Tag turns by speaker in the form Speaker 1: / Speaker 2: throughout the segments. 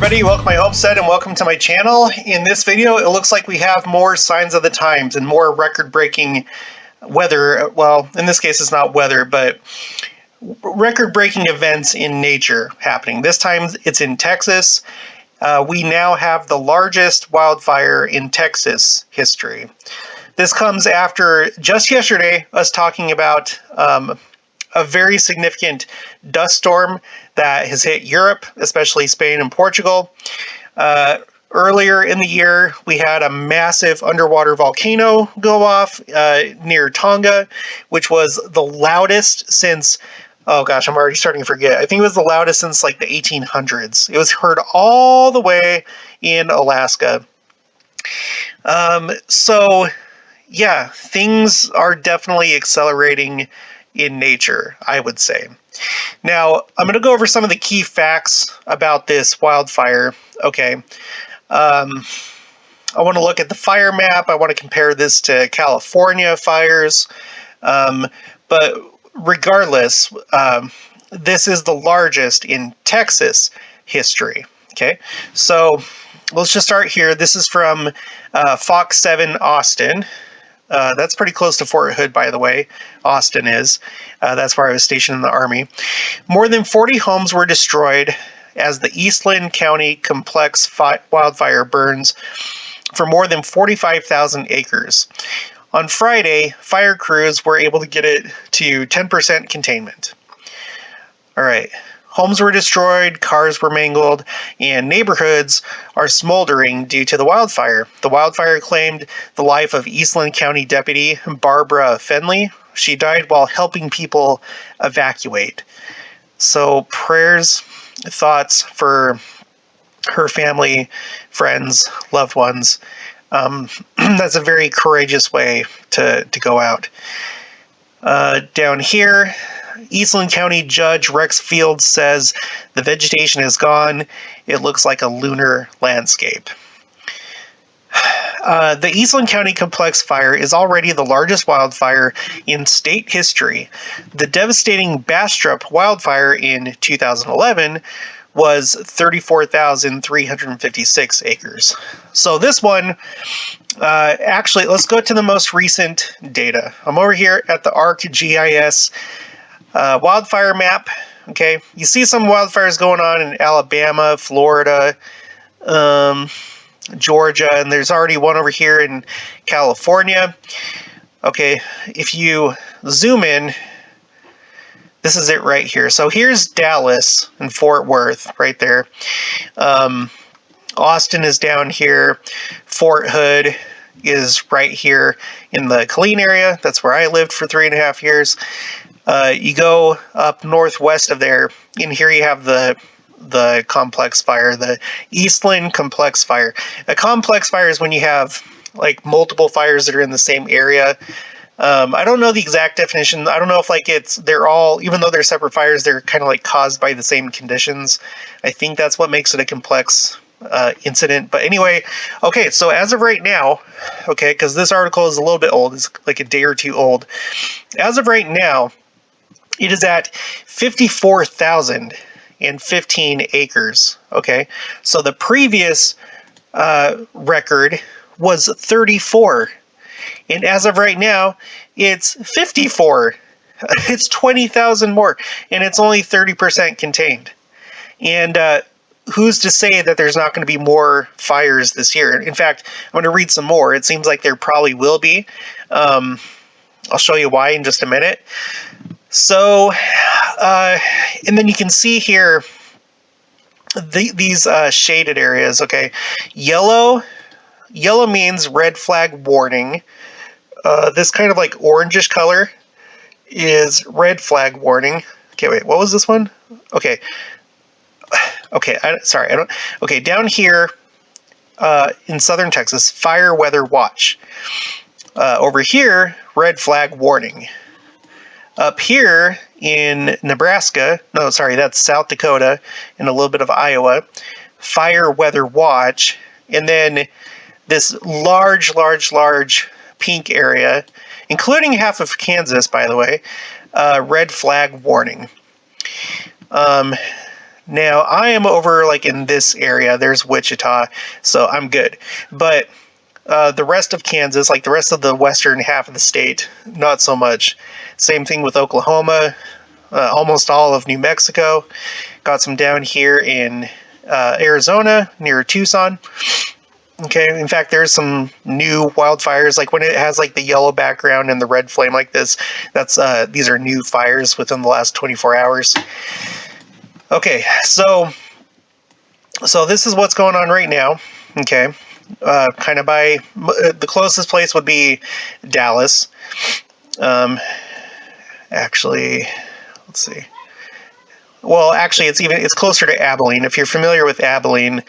Speaker 1: everybody, welcome to my homestead and welcome to my channel. In this video, it looks like we have more signs of the times and more record-breaking weather. Well, in this case, it's not weather, but record-breaking events in nature happening. This time, it's in Texas. We now have the largest wildfire in Texas history. This comes after, just yesterday, us talking about a very significant dust storm that has hit Europe, especially Spain and Portugal. Earlier in the year, we had a massive underwater volcano go off near Tonga, which was the loudest since, oh gosh, I'm already starting to forget. I think it was the loudest since like the 1800s. It was heard all the way in Alaska. So yeah, things are definitely accelerating in nature, I would say. Now, I'm going to go over some of the key facts about this wildfire. Okay. I want to look at the fire map. I want to compare this to California fires. But regardless, this is the largest in Texas history. Okay. So let's just start here. This is from Fox 7 Austin. That's pretty close to Fort Hood, by the way. Austin is. That's where I was stationed in the Army. More than 40 homes were destroyed as the Eastland County complex wildfire burns for more than 45,000 acres. On Friday, fire crews were able to get it to 10% containment. All right. Homes were destroyed, cars were mangled, and neighborhoods are smoldering due to the wildfire. The wildfire claimed the life of Eastland County Deputy Barbara Fenley. She died while helping people evacuate. So prayers, thoughts for her family, friends, loved ones. That's a very courageous way to go out. Down here, Eastland County Judge Rex Fields says the vegetation is gone. It looks like a lunar landscape. The Eastland County complex fire is already the largest wildfire in state history. The devastating Bastrop wildfire in 2011 was 34,356 acres. So this one, actually, let's go to the most recent data. I'm over here at the ArcGIS wildfire map. Okay, you see some wildfires going on in Alabama, Florida, Georgia, and there's already one over here in California. Okay, if you zoom in, this is it right here. So here's Dallas and Fort Worth right there. Austin is down here. Fort Hood is right here in the Killeen area. That's where I lived for 3.5 years. You go up northwest of there, and here you have the complex fire, the Eastland complex fire. A complex fire is when you have like multiple fires that are in the same area. I don't know the exact definition. I don't know if they're all, even though they're separate fires, they're kind of like caused by the same conditions. I think that's what makes it a complex incident. But anyway, okay, so as of right now, okay, because this article is a little bit old, it's like a day or two old. As of right now, it is at 54,015 acres, okay? So the previous record was 34. And as of right now, it's 54. It's 20,000 more, and it's only 30% contained. And who's to say that there's not going to be more fires this year? In fact, I'm going to read some more. It seems like there probably will be. I'll show you why in just a minute. So, and then you can see here these shaded areas, okay? Yellow means red flag warning. This kind of like orangish color is red flag warning. Okay, wait, what was this one? Okay, okay, down here in southern Texas, fire weather watch. Over here, red flag warning. Up here in Nebraska, no, sorry, that's South Dakota and a little bit of Iowa, fire weather watch. And then this large pink area, including half of Kansas, by the way, red flag warning. Now, I am over like in this area. There's Wichita, so I'm good. But the rest of Kansas, like the rest of the western half of the state, not so much. Same thing with Oklahoma, almost all of New Mexico. Got some down here in Arizona near Tucson. Okay, in fact, there's some new wildfires, like when it has like the yellow background and the red flame like this. That's these are new fires within the last 24 hours. Okay, so this is what's going on right now. Okay, kind of by the closest place would be Dallas. Actually, let's see. Well, actually, it's closer to Abilene. If you're familiar with Abilene,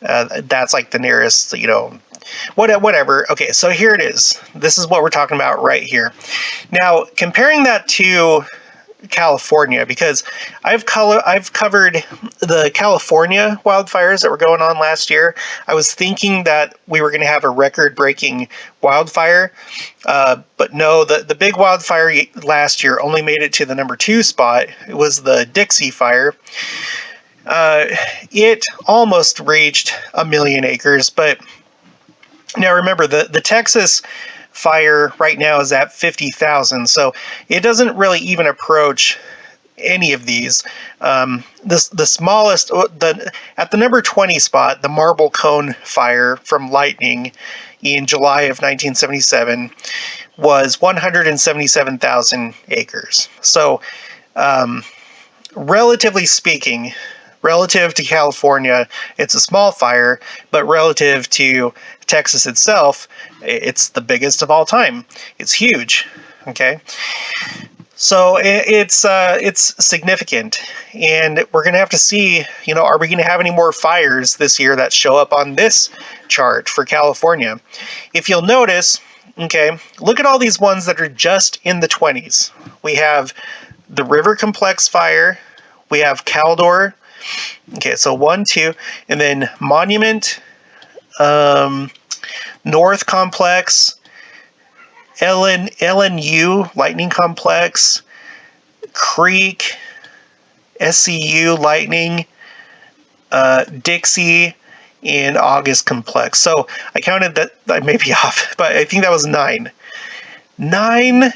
Speaker 1: that's like the nearest, whatever. Okay, so here it is. This is what we're talking about right here. Now, comparing that to California, because I've covered the California wildfires that were going on last year. I was thinking that we were going to have a record-breaking wildfire, but no, the big wildfire last year only made it to the number 2 spot. It was the Dixie Fire. It almost reached 1 million acres, but now remember, the Texas fire right now is at 50,000, so it doesn't really even approach any of these. The smallest, at the number 20 spot, the Marble Cone Fire from lightning in July of 1977 was 177,000 acres. So, relatively speaking, relative to California, it's a small fire, but relative to Texas itself, it's the biggest of all time. It's huge. Okay, so it's significant, and we're gonna have to see. Are we gonna have any more fires this year that show up on this chart for California? If you'll notice, okay, look at all these ones that are just in the 20s. We have the River Complex Fire. We have Caldor. Okay, so 1, 2, and then Monument, North Complex, LNU, Lightning Complex, Creek, SCU, Lightning, Dixie, and August Complex. So I counted that, I may be off, but I think that was 9. 9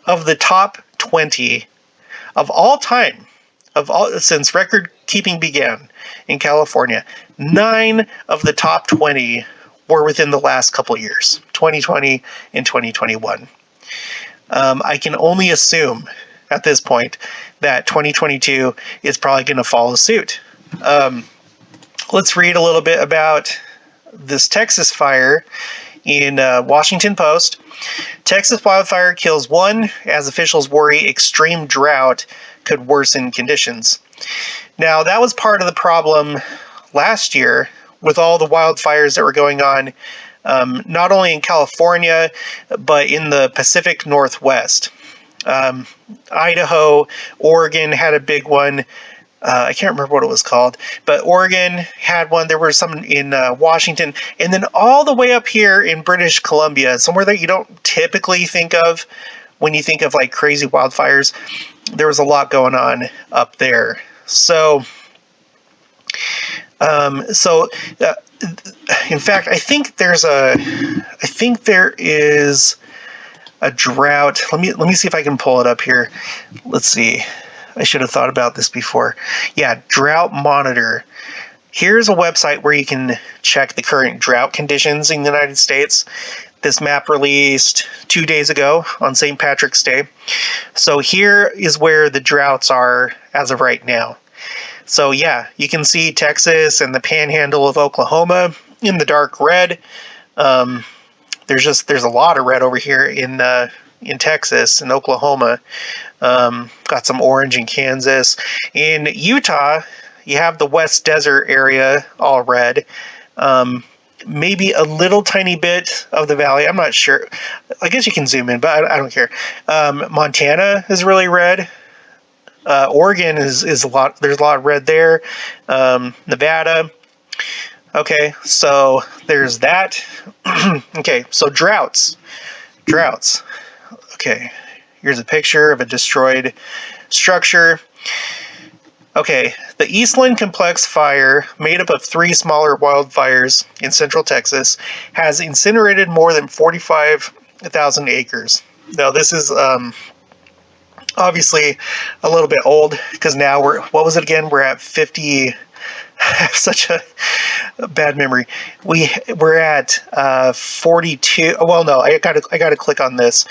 Speaker 1: of the top 20 of all time, since record keeping began in California, 9 of the top 20 were within the last couple years, 2020 and 2021. I can only assume at this point that 2022 is probably going to follow suit. Let's read a little bit about this Texas fire in Washington Post. Texas wildfire kills 1 as officials worry extreme drought could worsen conditions. Now, that was part of the problem last year with all the wildfires that were going on, not only in California, but in the Pacific Northwest. Idaho, Oregon had a big one. I can't remember what it was called, but Oregon had one. There were some in Washington, and then all the way up here in British Columbia, somewhere that you don't typically think of when you think of like crazy wildfires. There was a lot going on up there. So, in fact, I think there is a drought. Let me see if I can pull it up here. Let's see. I should have thought about this before. Yeah, Drought Monitor. Here's a website where you can check the current drought conditions in the United States. This map released 2 days ago on St. Patrick's Day. So here is where the droughts are as of right now. So yeah, you can see Texas and the panhandle of Oklahoma in the dark red. There's a lot of red over here in Texas and Oklahoma. Got some orange in Kansas. In Utah, you have the West Desert area all red. Maybe a little tiny bit of the valley. I'm not sure. I guess you can zoom in, but I don't care. Montana is really red. Oregon is a lot. There's a lot of red there. Nevada. Okay, so there's that. Okay, so droughts. Okay, here's a picture of a destroyed structure. Okay, the Eastland Complex fire, made up of 3 smaller wildfires in central Texas, has incinerated more than 45,000 acres. Now, this is obviously a little bit old because now what was it again? We're at 50. I have such a bad memory. We're at 42. Well, no, I gotta click on this.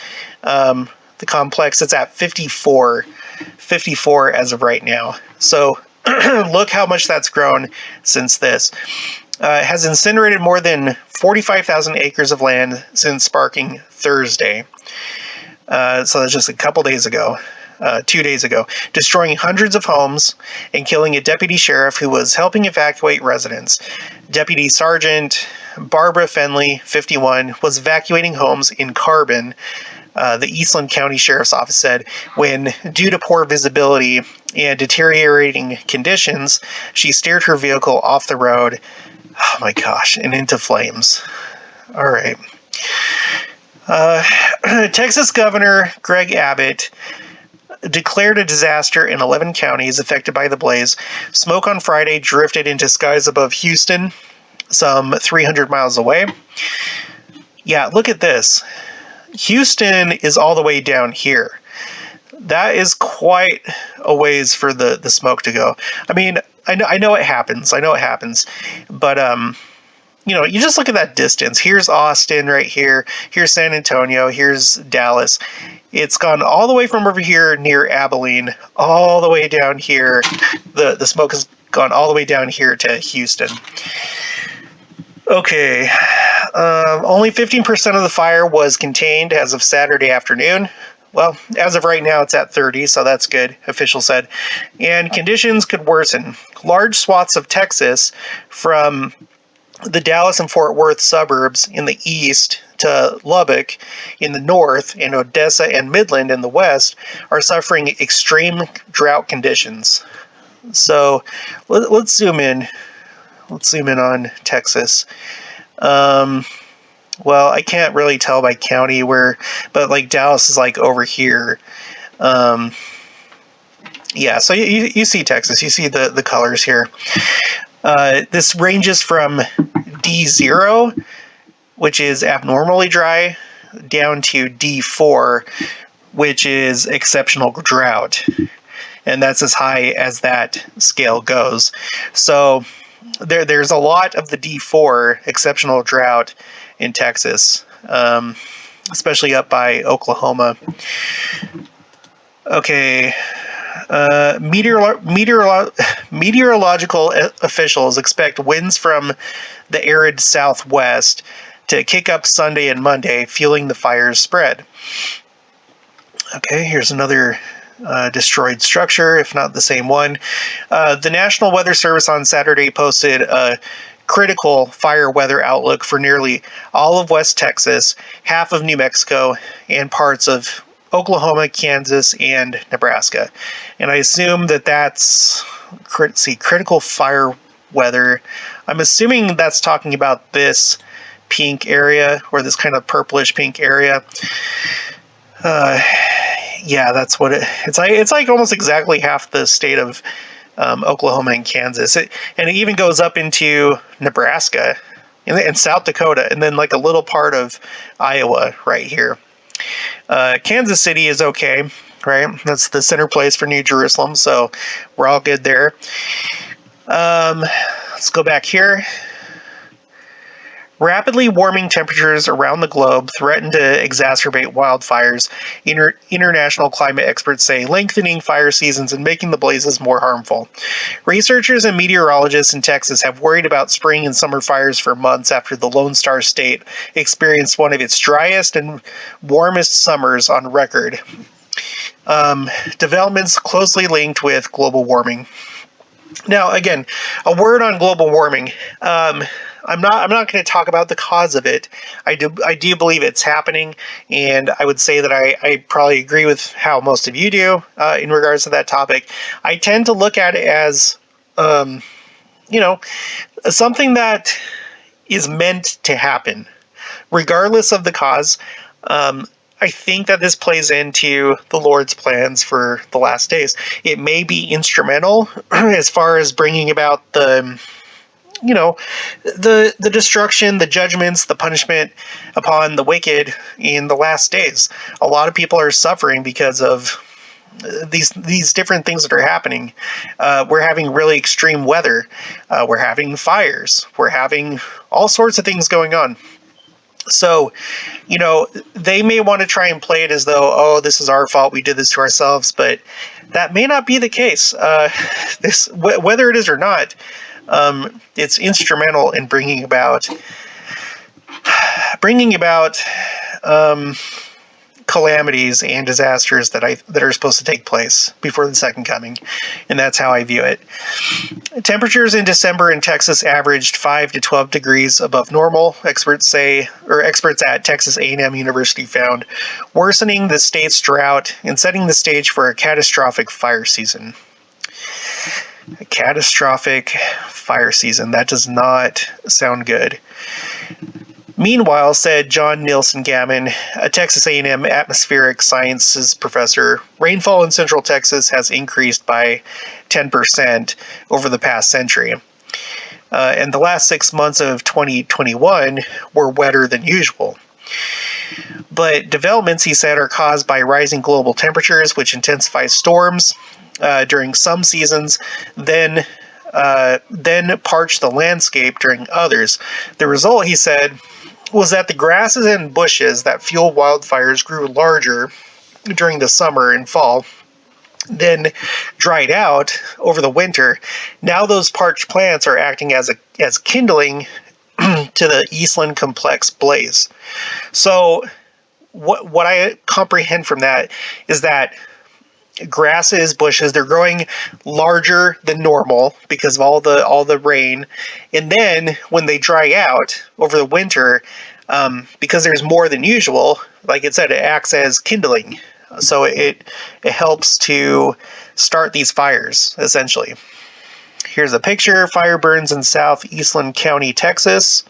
Speaker 1: The complex, it's at 54 as of right now. So look how much that's grown since this. It has incinerated more than 45,000 acres of land since sparking Thursday. So that's just a couple days ago. 2 days ago, destroying hundreds of homes and killing a deputy sheriff who was helping evacuate residents. Deputy Sergeant Barbara Fenley, 51, was evacuating homes in Carbon, the Eastland County Sheriff's Office said, when, due to poor visibility and deteriorating conditions, she steered her vehicle off the road, oh my gosh, and into flames. All right. Texas Governor Greg Abbott declared a disaster in 11 counties affected by the blaze. Smoke on Friday drifted into skies above Houston, some 300 miles away. Yeah, look at this. Houston is all the way down here. That is quite a ways for the smoke to go. I mean, I know it happens. But you just look at that distance. Here's Austin right here. Here's San Antonio. Here's Dallas. It's gone all the way from over here near Abilene, all the way down here. The smoke has gone all the way down here to Houston. Okay. Only 15% of the fire was contained as of Saturday afternoon. Well, as of right now, it's at 30, so that's good, officials said. And conditions could worsen. Large swaths of Texas, from the Dallas and Fort Worth suburbs in the east to Lubbock in the north, and Odessa and Midland in the west, are suffering extreme drought conditions. So let's zoom in. Let's zoom in on Texas. Well, I can't really tell by county but like Dallas is like over here. Yeah, so you see Texas, you see the colors here. This ranges from D0, which is abnormally dry, down to D4, which is exceptional drought. And that's as high as that scale goes. So there's a lot of the D4 exceptional drought in Texas, especially up by Oklahoma. Okay. Meteorological officials expect winds from the arid southwest to kick up Sunday and Monday, fueling the fire's spread. Okay, here's another destroyed structure, if not the same one. The National Weather Service on Saturday posted a critical fire weather outlook for nearly all of West Texas, half of New Mexico, and parts of Oklahoma, Kansas, and Nebraska. And I assume that's critical fire weather. I'm assuming that's talking about this pink area, or this kind of purplish pink area. Yeah, that's what it's like almost exactly half the state of Oklahoma and Kansas. And it even goes up into Nebraska and South Dakota, and then like a little part of Iowa right here. Kansas City is okay, right? That's the center place for New Jerusalem, so we're all good there. Let's go back here. Rapidly warming temperatures around the globe threaten to exacerbate wildfires, international climate experts say, lengthening fire seasons and making the blazes more harmful. Researchers and meteorologists in Texas have worried about spring and summer fires for months after the Lone Star State experienced one of its driest and warmest summers on record. Developments closely linked with global warming. Now, again, a word on global warming. I'm not going to talk about the cause of it. I do believe it's happening, and I would say that I probably agree with how most of you do in regards to that topic. I tend to look at it as, something that is meant to happen, regardless of the cause. I think that this plays into the Lord's plans for the last days. It may be instrumental as far as bringing about the destruction, the judgments, the punishment upon the wicked in the last days. A lot of people are suffering because of these different things that are happening. We're having really extreme weather. We're having fires. We're having all sorts of things going on. So, they may want to try and play it as though, oh, this is our fault, we did this to ourselves, but that may not be the case. Whether it is or not, it's instrumental in bringing about calamities and disasters that are supposed to take place before the second coming, and that's how I view it. Temperatures in December in Texas averaged 5 to 12 degrees above normal. Experts at Texas A&M University found, worsening the state's drought and setting the stage for a catastrophic fire season. A catastrophic fire season. That does not sound good. Meanwhile, said John Nielsen Gammon, a Texas A&M atmospheric sciences professor, rainfall in central Texas has increased by 10% over the past century. And the last 6 months of 2021 were wetter than usual. But developments, he said, are caused by rising global temperatures, which intensify storms during some seasons, then parch the landscape during others. The result, he said, was that the grasses and bushes that fuel wildfires grew larger during the summer and fall, then dried out over the winter. Now those parched plants are acting as kindling to the Eastland complex blaze. So what I comprehend from that is that grasses, bushes, they're growing larger than normal because of all the rain, and then when they dry out over the winter, because there's more than usual, like it said, it acts as kindling, so it helps to start these fires essentially. Here's a picture. Fire burns in South Eastland County, Texas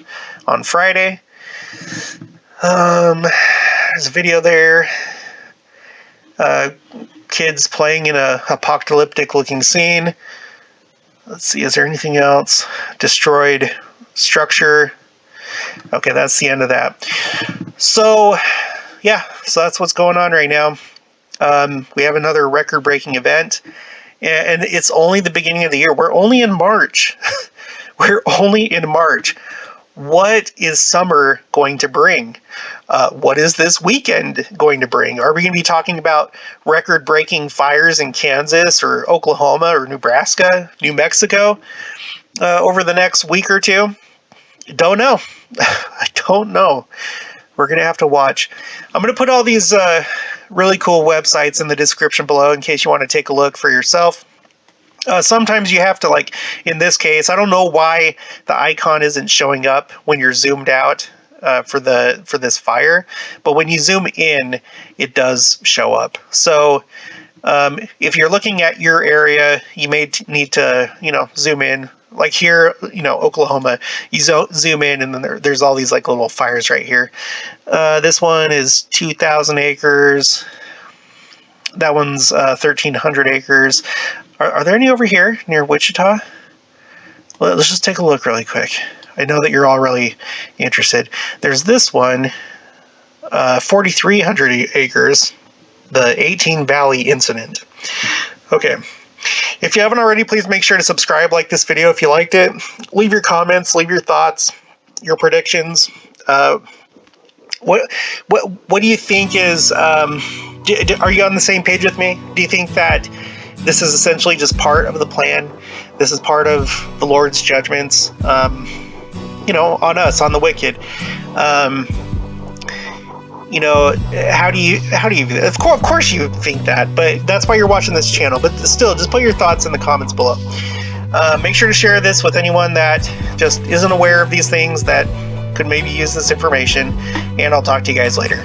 Speaker 1: on Friday. There's a video there. Kids playing in a apocalyptic looking scene. Let's see, is there anything else? Destroyed structure. Okay, that's the end of that. So that's what's going on right now. We have another record-breaking event, and it's only the beginning of the year. We're only in March. We're only in March. What is summer going to bring? What is this weekend going to bring? Are we going to be talking about record-breaking fires in Kansas or Oklahoma or Nebraska, New Mexico over the next week or two? Don't know. I don't know. We're going to have to watch. I'm going to put all these really cool websites in the description below in case you want to take a look for yourself. Sometimes you have to, like in this case, I don't know why the icon isn't showing up when you're zoomed out for this fire, but when you zoom in, it does show up. So if you're looking at your area, you may need to zoom in. Like here, Oklahoma, you zoom in, and then there's all these like little fires right here. This one is 2,000 acres. That one's 1,300 acres. Are there any over here near Wichita? Well, let's just take a look really quick. I know that you're all really interested. There's this one, 4,300 acres, the 18 Valley incident. Okay. If you haven't already, please make sure to subscribe, like this video if you liked it. Leave your comments, leave your thoughts, your predictions. What do you think is, are you on the same page with me? Do you think that this is essentially just part of the plan? This is part of the Lord's judgments, on us, on the wicked. How do you view that? Of course you think that, but that's why you're watching this channel. But still, just put your thoughts in the comments below. Make sure to share this with anyone that just isn't aware of these things that could maybe use this information, and I'll talk to you guys later.